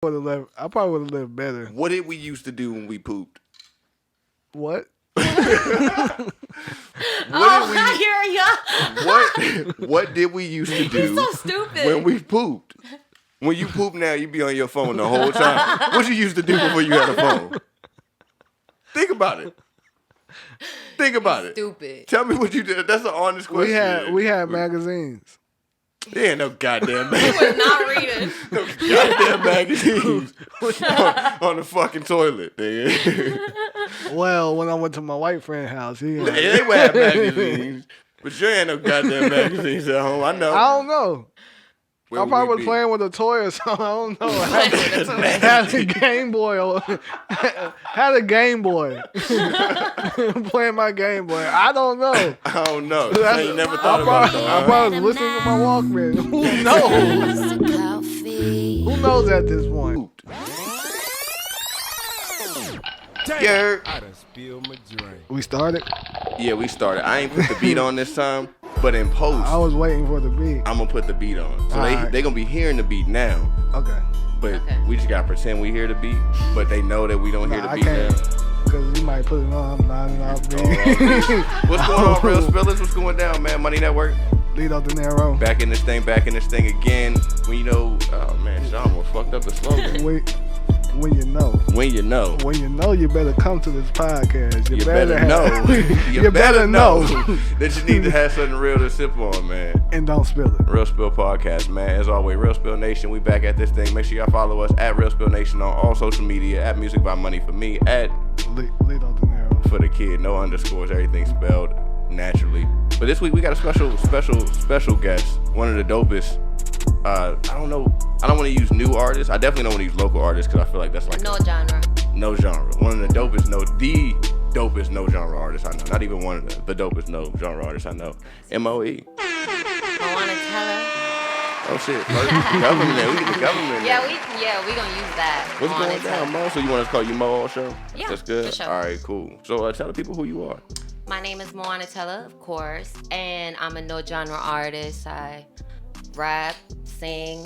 I probably would have lived better. What did we used to do when we pooped? What? What did we used to do? He's so stupid. When we pooped? When you poop now, you be on your phone the whole time. What you used to do before you had a phone? Think about it. Think about it. Stupid. Tell me what you did. That's an honest question. We had magazines. There ain't no goddamn He magazines. was not reading. No goddamn magazines on the fucking toilet. Nigga. Well, when I went to my white friend's house, he had, They would have magazines. But you ain't no goddamn magazines at home. I know. I don't know. Where I probably would was we playing with a toy or something. I don't know. Had a Game Boy. Had a Game Boy. Playing my Game Boy. I don't know. I don't know. I ain't never thought about it. I probably was listening to my Walkman. Who knows? Who knows at this point? Yeah. I done spilled my drink. We started? Yeah, we started. I ain't put the beat on this time, but in post, I was waiting for the beat. I'm gonna put the beat on. So Alright. they gonna be hearing the beat now, Okay. but Okay. we just gotta pretend we hear the beat, but they know that we don't hear the I beat can't. now. Because you might put it on. I'm nodding off beat. What's going on, Real Spillers? What's going down, man? Money Network. Lead up the narrow. Back in this thing again. When you know, oh man, Sean almost fucked up the slogan. When you know. When you know. When you know, you better come to this podcast. You better know. You better know. That you need to have something real to sip on, man. And don't spill it. Real Spill Podcast, man. As always, Real Spill Nation. We back at this thing. Make sure y'all follow us at Real Spill Nation on all social media. At Music by Money for me. At Lead up the narrow. for the kid. No underscores. Everything spelled naturally. But this week we got a special guest. One of the dopest. I don't know. I don't want to use new artists. I definitely don't want to use local artists because I feel like that's like No genre. no genre. One of the dopest, the dopest no genre artists I know. Not even one of the dopest no genre artists I know. M.O.E. Moana Tela. Oh shit. Government. We get the government. We gonna use that. What's Moana going down, Tela. Mo? So you want us to call you Mo all show? Yeah, That's good. for sure. All right, cool. So tell the people who you are. My name is Moana Tela, of course, and I'm a no genre artist. I rap, sing,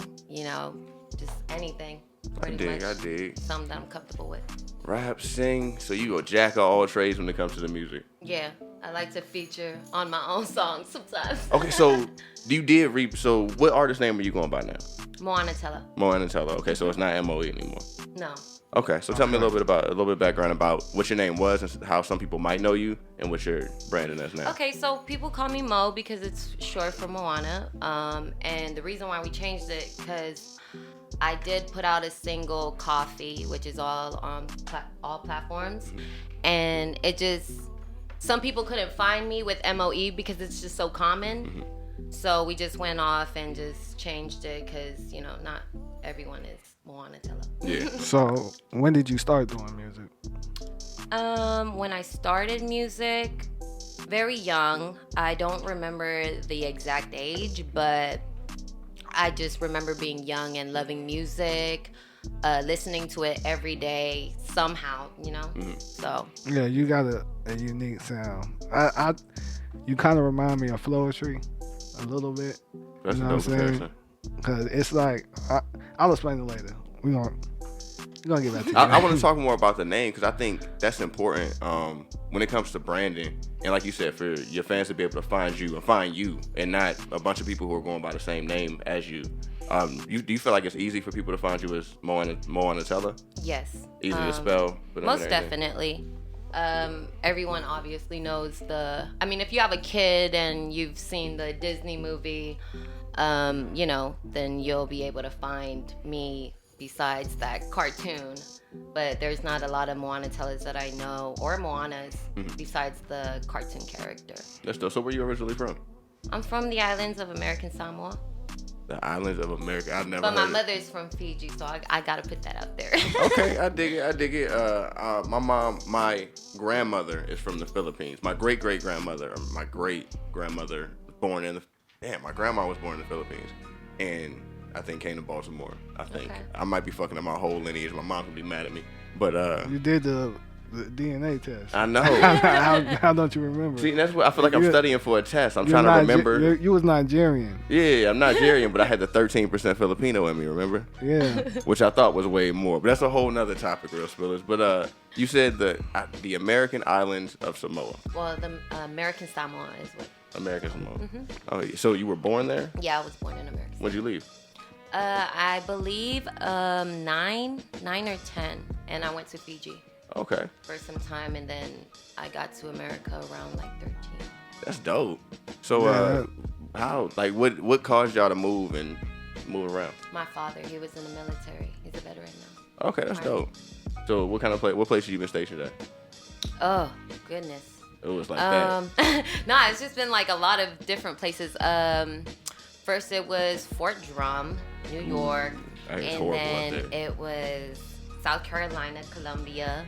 just anything. Pretty much. I dig. Something that I'm comfortable with. Rap, sing. So you go jack of all trades when it comes to the music. Yeah, I like to feature on my own songs sometimes. Okay, so you did so what artist name are you going by now? Moana Tela. Moana Tela. Okay, so it's not M.O.E. anymore. No. Okay, so tell me a little bit of background about what your name was and how some people might know you and what you're branding as now. Okay, so people call me Mo because it's short for Moana. And the reason why we changed it because I did put out a single, Coffee, which is all on all platforms. And it just, some people couldn't find me with M.O.E. because it's just so common. So we just went off and just changed it because, not everyone is Moana Tela. Yeah. So, when did you start doing music? When I started music, very young. I don't remember the exact age, but I just remember being young and loving music, listening to it every day somehow, So. Yeah, you got a unique sound. You kind of remind me of Floetry a little bit. That's you know a what dope I'm saying? comparison. Because it's like, I'll explain it later. We're gonna get back to you. I want to talk more about the name because I think that's important when it comes to branding. And like you said, for your fans to be able to find you and not a bunch of people who are going by the same name as you. Do you feel like it's easy for people to find you as Moana Tela? Yes. Easy to spell? Most definitely. Everyone obviously knows if you have a kid and you've seen the Disney movie, then you'll be able to find me besides that cartoon. But there's not a lot of Moana Telas that I know, or Moanas, besides the cartoon character. That's dope. So where are you originally from? I'm from the islands of American Samoa. The islands of America. I've never But heard my mother's from Fiji, so I gotta put that out there. Okay, I dig it. My grandmother is from the Philippines. My great-great-grandmother, or my great-grandmother was born in my grandma was born in the Philippines. And I think came to Baltimore. I think. Okay. I might be fucking up my whole lineage. My mom's gonna be mad at me. But You did the the DNA test. I know. How don't you remember? See, that's what I feel like I'm studying for a test. I'm You're trying to remember. You was Nigerian. Yeah, I'm Nigerian, but I had the 13% Filipino in me, remember? Yeah. Which I thought was way more. But that's a whole nother topic, Real Spillers. But you said the American islands of Samoa. Well, the American Samoa is what. American Samoa. Oh, yeah. So you were born there? Yeah, I was born in America. When'd you leave? I believe 9 or 10, and I went to Fiji Okay. for some time, and then I got to America around like 13. That's dope. So how, like, what caused y'all to move around? My father, he was in the military. He's a veteran now. Okay, that's dope. So what place have you been stationed at? Oh, goodness. It was like that. No, it's just been like a lot of different places. First it was Fort Drum, New York, and then it was South Carolina, Columbia.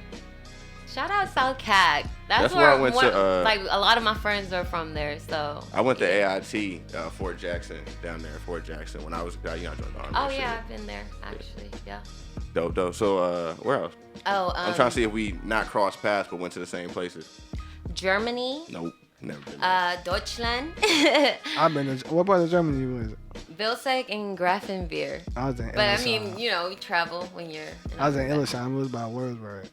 Shout out South Cac. That's where I went to. Like a lot of my friends are from there, so. I went to AIT, Fort Jackson, down there in Fort Jackson when I was joined the Army. Oh yeah, I've been there actually. Yeah. Dope. So where else? Oh, I'm trying to see if we not crossed paths but went to the same places. Germany. Nope, never been there. Deutschland. I've been to, what part of Germany you was? Vilseck and Grafenwehr. I was in But I mean, you know, you travel when you're. I was in Illesheim. It was by Würzburg.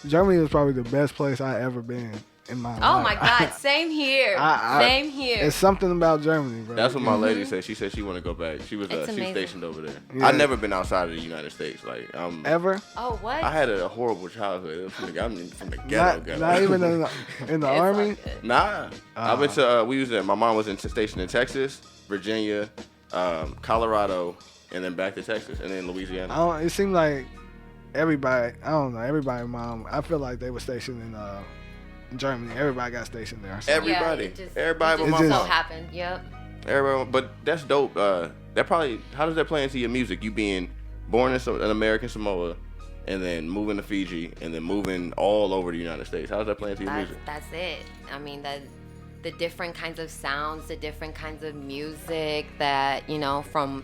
Germany was probably the best place I ever been in my life. Oh my God, same here. Same here. It's something about Germany, bro. That's what my lady said. She said she want to go back. She was she's stationed over there. Yeah. I've never been outside of the United States. Like ever? Oh what? I had a horrible childhood. I'm from the ghetto. Not even in the army. Nah. I went to my mom was stationed in Texas, Virginia, Colorado, and then back to Texas, and then Louisiana. It seemed like everybody. I don't know. Everybody, mom. I feel like they were stationed in Germany. Everybody got stationed there. So. Everybody. Yeah, Everybody but my so mom. happened. Yep. Everyone, but that's dope. That probably. How does that play into your music? You being born in an American Samoa, and then moving to Fiji, and then moving all over the United States. How does that play into your music? That's it. I mean, the different kinds of sounds, the different kinds of music that, you know, from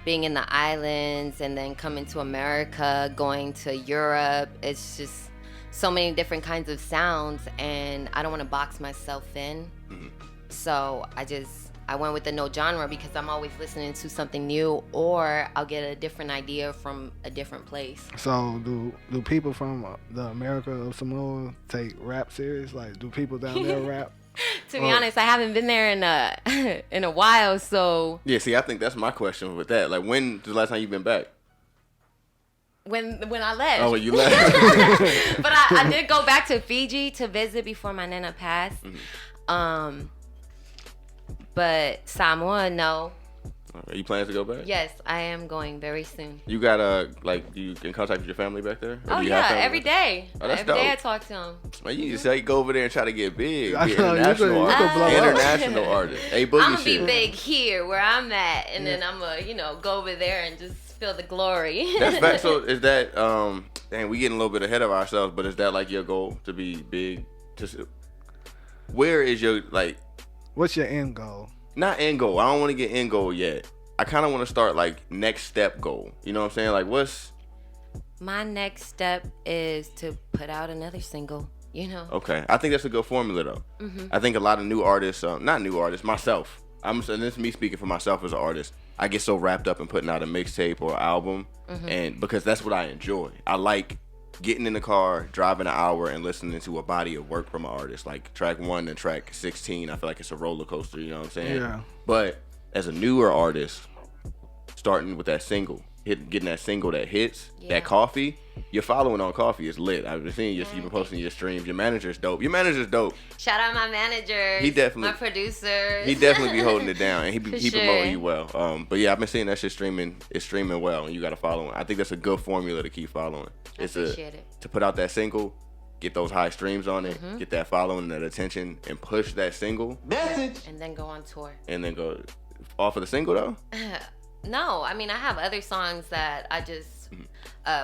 being in the islands and then coming to America, going to Europe. It's just so many different kinds of sounds, and I don't want to box myself in. Mm-hmm. So I went with the no genre because I'm always listening to something new, or I'll get a different idea from a different place. So do people from the America of Samoa take rap serious? Like, do people down there rap? To be honest, I haven't been there in a while, so. Yeah, see, I think that's my question with that. Like, when's the last time you've been back? When I left. Oh, when you left. But I did go back to Fiji to visit before my nana passed. Mm-hmm. But Samoa, no. Are you planning to go back? Yes, I am going very soon. You got you in contact with your family back there? Oh yeah, every day. Oh, that's every dope. day I talk to them. Man, you just say go over there and try to get big. I Be know, international you could blow up. international artist. Hey, Boogie I'm gonna shit. be big here where I'm at, and then I'm gonna, go over there and just feel the glory. That's fact. So is that dang, we getting a little bit ahead of ourselves, but is that like your goal to be big? Where is your What's your end goal? Not end goal. I don't want to get end goal yet. I kind of want to start next step goal. You know what I'm saying? Like what's my next step is to put out another single. Okay, I think that's a good formula though. Mm-hmm. I think a lot of new artists, not new artists, myself. And this is me speaking for myself as an artist. I get so wrapped up in putting out a mixtape or album, and because that's what I enjoy. I like getting in the car, driving an hour, and listening to a body of work from an artist. Like track 1 and track 16, I feel like it's a roller coaster. You know what I'm saying? Yeah. But as a newer artist, starting with that single, getting that single that hits, that Coffee, your following on Coffee is lit. I've been seeing you've been posting your streams. Your manager's dope. Shout out my manager. He definitely, my producers. He definitely be holding it down, and he promoting you well. But yeah, I've been seeing that shit streaming. It's streaming well, and you got to follow him. I think that's a good formula to keep following. I appreciate it. To put out that single, get those high streams on it, get that following, that attention, and push that single. Message. And then go on tour. And then go off of the single though. No, I mean I have other songs that I just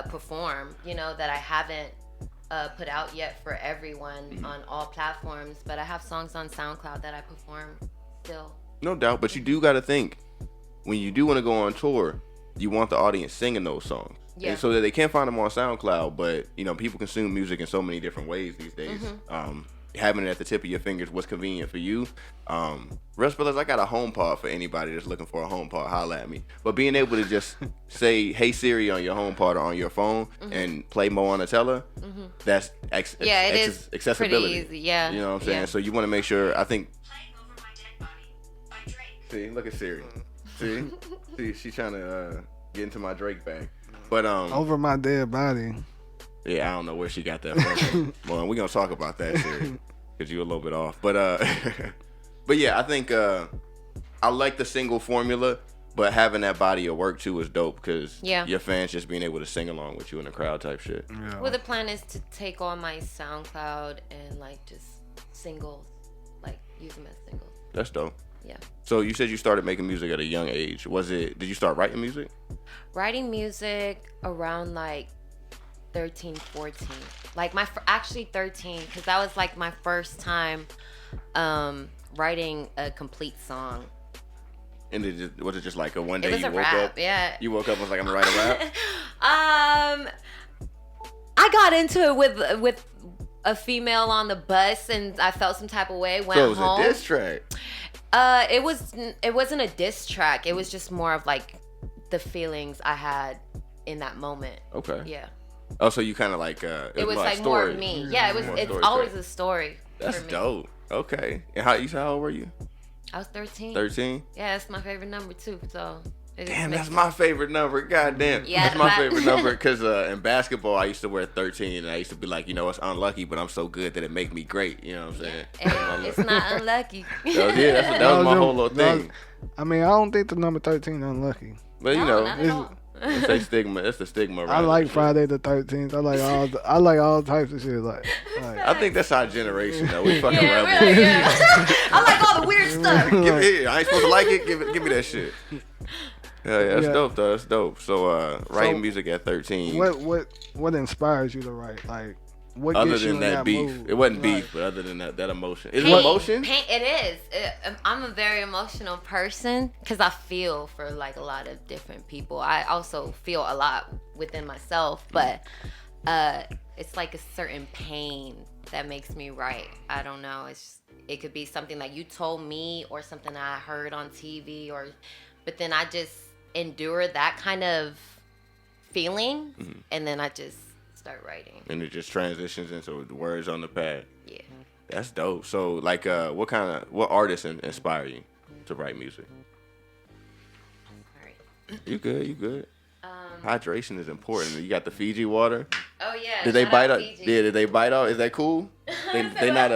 perform, that I haven't put out yet for everyone on all platforms, but I have songs on SoundCloud that I perform still. No doubt, but you do got to think when you do want to go on tour, you want the audience singing those songs. Yeah. And so that they can find them on SoundCloud, but you know, people consume music in so many different ways these days. Having it at the tip of your fingers, what's convenient for you. Rest Brothers, I got a home pod for anybody that's looking for a home pod. Holla at me. But being able to just say, "Hey Siri" on your home pod or on your phone and play Moana Tela, that's accessibility. Pretty easy. Yeah. You know what I'm saying? Yeah. So you want to make sure. I think. Playing Over My Dead Body by Drake. See, look at Siri. See, she's trying to get into my Drake bag. But Over My Dead Body. yeah, I don't know where she got that from. Well, we're gonna talk about that, Siri, because you're a little bit off. But but yeah, I think I like the single formula, but having that body of work too is dope because your fans just being able to sing along with you in the crowd type shit. Yeah. Well, the plan is to take on my SoundCloud and like just singles, like use them as singles. That's dope. Yeah. So you said you started making music at a young age. Did you start writing music? Writing music around like 13, 14. Like actually 13, because that was like my first time writing a complete song. And was it just like a one day It was you a woke rap, up? yeah. You woke up and was like, I'm gonna write a rap? I got into it with a female on the bus, and I felt some type of way. Went So it was home. a diss track. It wasn't a diss track. It was just more of like the feelings I had in that moment. Okay. Yeah. Oh, so you kind of like It was more like story. more of me. Yeah, More it's story always track. a story. That's for me. dope. Okay. And how old were you? I was 13. 13? Yeah, that's my favorite number too. So. Damn, that's my favorite number. God damn. Yeah, That's my favorite number because in basketball, I used to wear 13 and I used to be like, you know, it's unlucky, but I'm so good that it make me great. You know what I'm saying? It's not unlucky. That was my whole little thing. I mean, I don't think the number 13 is unlucky. But you No, know, not at all. it's a stigma. It's the stigma. I around like it. Friday the 13th. I like all types of shit. Like I think that's our generation, though. We fucking Yeah, rebels. really, yeah. I like all the weird stuff. Give it here. I ain't supposed to like it. Give me that shit. Yeah, that's Yeah. dope though. That's dope. So writing music at 13. what inspires you to write? Like what Other gets you than in that beef, mood? it wasn't Like, beef, but other than that emotion. Is it Pain- emotion? It is. I'm a very emotional person because I feel for like a lot of different people. I also feel a lot within myself, but it's like a certain pain that makes me write. I don't know. It could be something that you told me or something that I heard on TV, but then I just endure that kind of feeling, and then I just start writing. And it just transitions into the words on the pad. Yeah. That's dope. So like, what artists inspire you to write music? All right. You good? Hydration is important. You got the Fiji water. Oh yeah. Did they shout bite out out? Fiji. Yeah, did they bite out? Is that cool? They not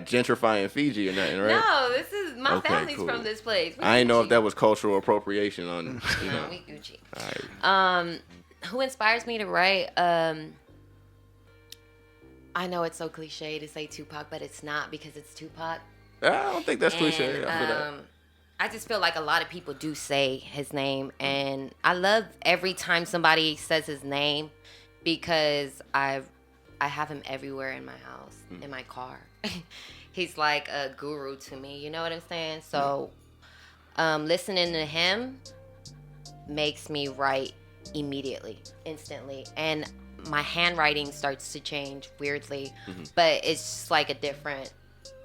gentrifying Fiji or nothing, right? No, this is my Okay, family's cool. from this place. We I didn't know if Gucci. that was cultural appropriation on, you know. No, we Gucci. All right. Who inspires me to write? I know it's so cliche to say Tupac, but it's not because it's Tupac. I don't think that's cliche. And, I feel that. I just feel like a lot of people do say his name, and I love every time somebody says his name because I have him everywhere in my house, in my car. He's like a guru to me, you know what I'm saying? So listening to him makes me write immediately, instantly, and my handwriting starts to change weirdly, but it's just like a different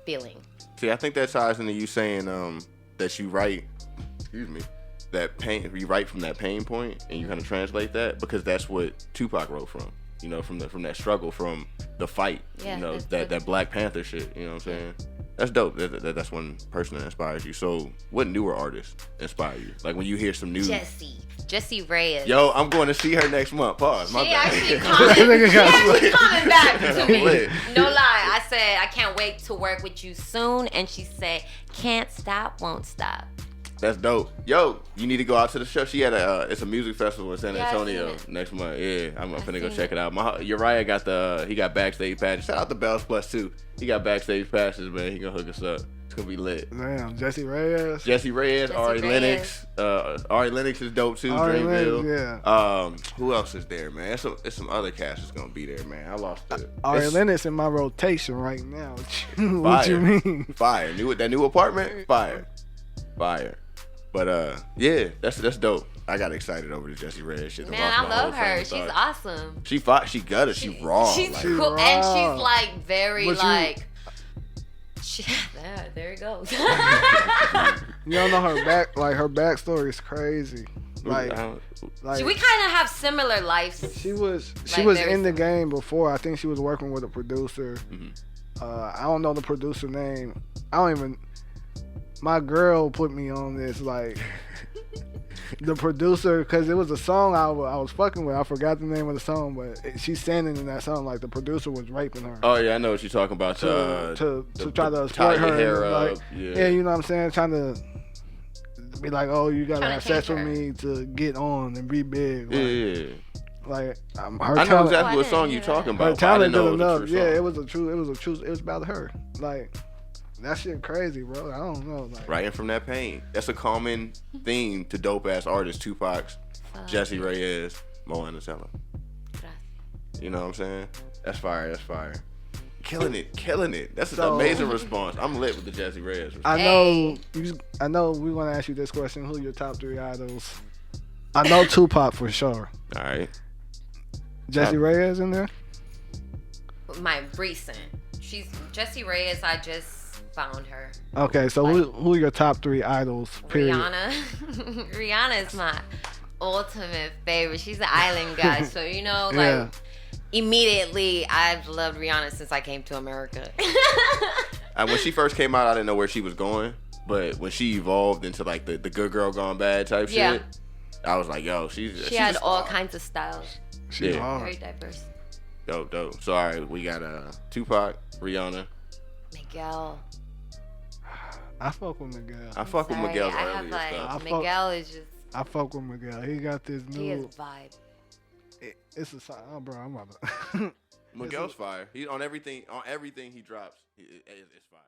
feeling. See, I think that ties into you saying that you write, that pain. You write from that pain point, and you kind of translate that because that's what Tupac wrote from. You know, from that struggle, from the fight. Yeah, you know, that's that Black Panther shit. You know what I'm saying? That's dope. That's one person that inspires you. So, what newer artists inspire you? Like when you hear some new. Jessie Reyes. Yo, I'm going to see her next month. Pause. My She bad. actually coming back to me. Lit. No lie. I said, I can't wait to work with you soon. And she said, can't stop, won't stop. That's dope. Yo, you need to go out to the show. She had it's a music festival in San Yeah, I've Antonio seen it. next month. Yeah, I'm finna go seen check it out. Uriah got he got backstage passes. Shout out to Bells Plus too. He got backstage passes, man. He gonna hook us up. It's gonna be lit. Damn, Jesse Reyes. Jesse Reyes, Ari Reyes. Lennox. Ari Lennox is dope too. Ari Dreamville. Lennox, Who else is there, man? It's some other cast that's gonna be there, man. I lost it. Ari It's Lennox in my rotation right now. What you mean? Fire. That new apartment? Fire. But yeah, that's dope. I got excited over the Jessie Reyez shit. Man, I love her. She's awesome. She fought. She gutted. She raw. She's like, cool, and she's like very But like. There it goes. You don't know her back. Like her backstory is crazy. Like We kind of have similar lives. she was Like, in the game before. I think she was working with a producer. Mm-hmm. I don't know the producer name. I don't even. My girl put me on this like the producer because it was a song I was fucking with. I forgot the name of the song, but she's standing in that song like the producer was raping her. Oh yeah, I know what you're talking about. To try to exploit her. Hair like, up. yeah, you know what I'm saying? Trying to be like, oh, you gotta Trying have to sex change with her. me to get on and be big. Like, Yeah. Like her I know talent, exactly what I song didn't you're hear talking her about. but I talent didn't know good it was a enough. true Yeah, song. it was a true. It was about her. Like that shit crazy, bro. I don't know. Like, Writing from that pain. That's a common theme to dope ass artists. Tupac's, Jessie Reyez, Moana Tela. You know what I'm saying? That's fire. That's fire. Killing it. That's an So- amazing response. I'm lit with the Jessie Reyez response. I know. We want to ask you this question: who your top 3 idols? I know Tupac for sure. All right. Jessie Reyez in there. My recent. She's Jessie Reyez. I just found her. Okay, so who are your top 3 idols? Period. Rihanna. Rihanna is my ultimate favorite. She's an island guy, so you know, like Yeah. immediately I've loved Rihanna since I came to America. And when she first came out, I didn't know where she was going. But when she evolved into like the good girl gone bad type Yeah. shit, I was like, yo, she's She had a all star. kinds of styles. She's Yeah. hard. Very diverse. Dope. So all right, we got Tupac, Rihanna. Miguel. I fuck with Miguel. I fuck with Sorry, Miguel's I have earlier like stuff. Miguel is just I fuck with Miguel. He got this he is new. vibe. It's a song, bro. I'm about to. Miguel's fire. He on everything he drops. It's fire.